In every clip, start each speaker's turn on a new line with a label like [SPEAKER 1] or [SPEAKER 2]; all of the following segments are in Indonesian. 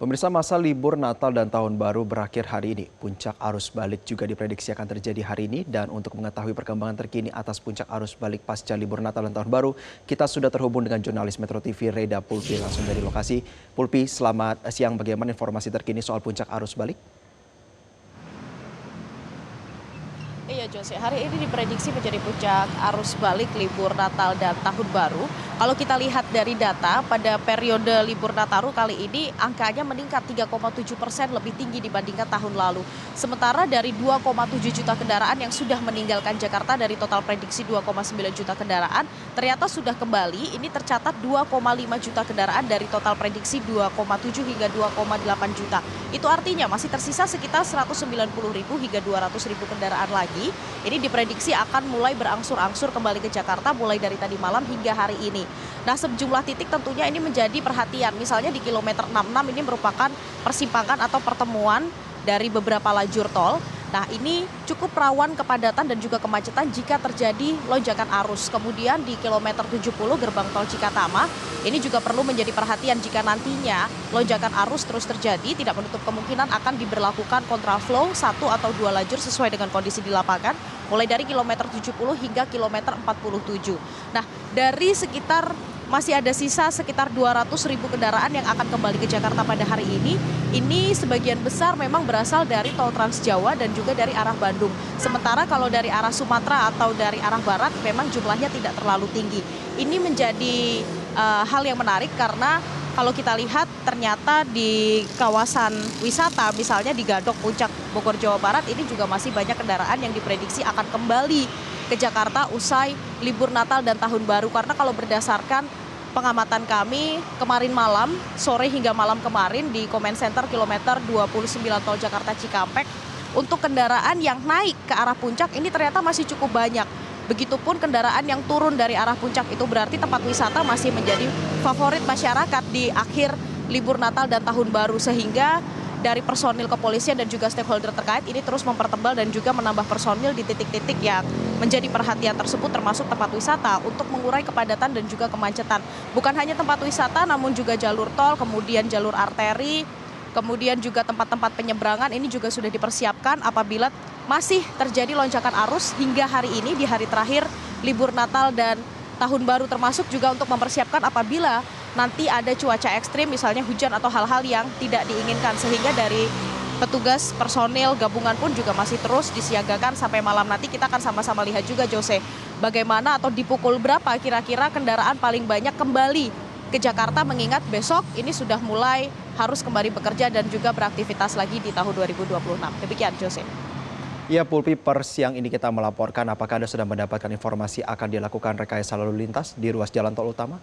[SPEAKER 1] Pemirsa, masa libur Natal dan Tahun Baru berakhir hari ini. Puncak arus balik juga diprediksi akan terjadi hari ini. Dan untuk mengetahui perkembangan terkini atas puncak arus balik pasca libur Natal dan Tahun Baru, kita sudah terhubung dengan jurnalis Metro TV Reda Pulpi langsung dari lokasi. Pulpi, selamat siang. Bagaimana informasi terkini soal puncak arus balik?
[SPEAKER 2] Iya Jose, hari ini diprediksi menjadi puncak arus balik libur Natal dan Tahun Baru. Kalau kita lihat dari data, pada periode libur Nataru kali ini angkanya meningkat 3,7% lebih tinggi dibandingkan tahun lalu. Sementara dari 2,7 juta kendaraan yang sudah meninggalkan Jakarta dari total prediksi 2,9 juta kendaraan, ternyata sudah kembali. Ini tercatat 2,5 juta kendaraan dari total prediksi 2,7 hingga 2,8 juta. Itu artinya masih tersisa sekitar 190.000 hingga 200.000 kendaraan lagi. Ini diprediksi akan mulai berangsur-angsur kembali ke Jakarta mulai dari tadi malam hingga hari ini. Nah, sejumlah titik tentunya ini menjadi perhatian. Misalnya di kilometer 66 ini merupakan persimpangan atau pertemuan dari beberapa lajur tol. Nah, ini cukup rawan kepadatan dan juga kemacetan jika terjadi lonjakan arus. Kemudian di kilometer 70 gerbang tol Cikatama, ini juga perlu menjadi perhatian jika nantinya lonjakan arus terus terjadi, tidak menutup kemungkinan akan diberlakukan kontraflow 1 atau 2 lajur sesuai dengan kondisi di lapangan, mulai dari kilometer 70 hingga kilometer 47. Nah, dari sekitar masih ada sisa sekitar 200.000 kendaraan yang akan kembali ke Jakarta pada hari ini. Ini sebagian besar memang berasal dari tol Trans Jawa dan juga dari arah Bandung. Sementara kalau dari arah Sumatera atau dari arah Barat memang jumlahnya tidak terlalu tinggi. Ini menjadi hal yang menarik karena kalau kita lihat ternyata di kawasan wisata misalnya di Gadok Puncak Bogor Jawa Barat ini juga masih banyak kendaraan yang diprediksi akan kembali ke Jakarta usai libur Natal dan Tahun Baru. Karena kalau berdasarkan pengamatan kami kemarin malam, sore hingga malam kemarin di Comment Center kilometer 29 tol Jakarta Cikampek, untuk kendaraan yang naik ke arah puncak ini ternyata masih cukup banyak. Begitupun kendaraan yang turun dari arah puncak, itu berarti tempat wisata masih menjadi favorit masyarakat di akhir libur Natal dan Tahun Baru, sehingga dari personil kepolisian dan juga stakeholder terkait ini terus mempertebal dan juga menambah personil di titik-titik yang menjadi perhatian tersebut, termasuk tempat wisata untuk mengurai kepadatan dan juga kemacetan. Bukan hanya tempat wisata namun juga jalur tol, kemudian jalur arteri, kemudian juga tempat-tempat penyeberangan ini juga sudah dipersiapkan apabila masih terjadi lonjakan arus hingga hari ini di hari terakhir libur Natal dan Tahun Baru, termasuk juga untuk mempersiapkan apabila nanti ada cuaca ekstrim misalnya hujan atau hal-hal yang tidak diinginkan, sehingga dari petugas personil gabungan pun juga masih terus disiagakan sampai malam nanti. Kita akan sama-sama lihat juga Jose bagaimana atau di pukul berapa kira-kira kendaraan paling banyak kembali ke Jakarta, mengingat besok ini sudah mulai harus kembali bekerja dan juga beraktivitas lagi di tahun 2026. Demikian Jose.
[SPEAKER 1] Ya, Pulpi, per siang ini kita melaporkan apakah Anda sudah mendapatkan informasi akan dilakukan rekayasa lalu lintas di ruas jalan tol utama?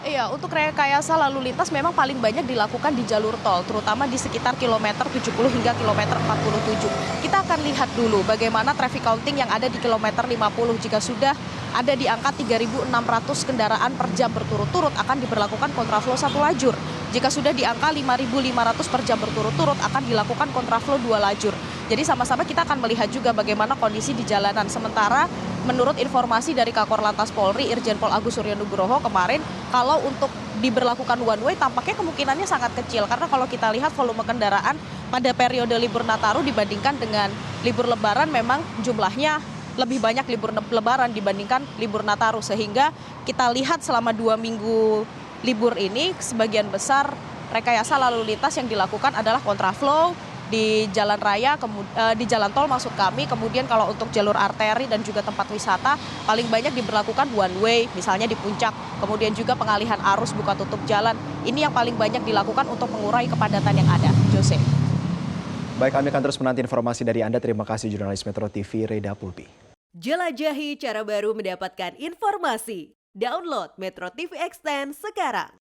[SPEAKER 2] Iya, untuk rekayasa lalu lintas memang paling banyak dilakukan di jalur tol, terutama di sekitar kilometer 70 hingga kilometer 47. Kita akan lihat dulu bagaimana traffic counting yang ada di kilometer 50. Jika sudah ada di angka 3.600 kendaraan per jam berturut-turut, akan diberlakukan kontraflow 1 lajur. Jika sudah di angka 5.500 per jam berturut-turut, akan dilakukan kontraflow 2 lajur. Jadi sama-sama kita akan melihat juga bagaimana kondisi di jalanan. Sementara menurut informasi dari Kakor Lantas Polri, Irjen Pol Agus Suryo Nugroho kemarin, kalau untuk diberlakukan one way tampaknya kemungkinannya sangat kecil. Karena kalau kita lihat volume kendaraan pada periode libur Nataru dibandingkan dengan libur Lebaran memang jumlahnya lebih banyak libur Lebaran dibandingkan libur Nataru. Sehingga kita lihat selama 2 minggu libur ini sebagian besar rekayasa lalu lintas yang dilakukan adalah kontraflow di jalan raya, di jalan tol maksud kami. Kemudian kalau untuk jalur arteri dan juga tempat wisata paling banyak diberlakukan one way, misalnya di puncak. Kemudian juga pengalihan arus, buka tutup jalan. Ini yang paling banyak dilakukan untuk mengurai kepadatan yang ada. Jose.
[SPEAKER 1] Baik, kami akan terus menanti informasi dari Anda. Terima kasih jurnalis Metro TV Reda Pulpi.
[SPEAKER 3] Jelajahi cara baru mendapatkan informasi. Download Metro TV Extend sekarang.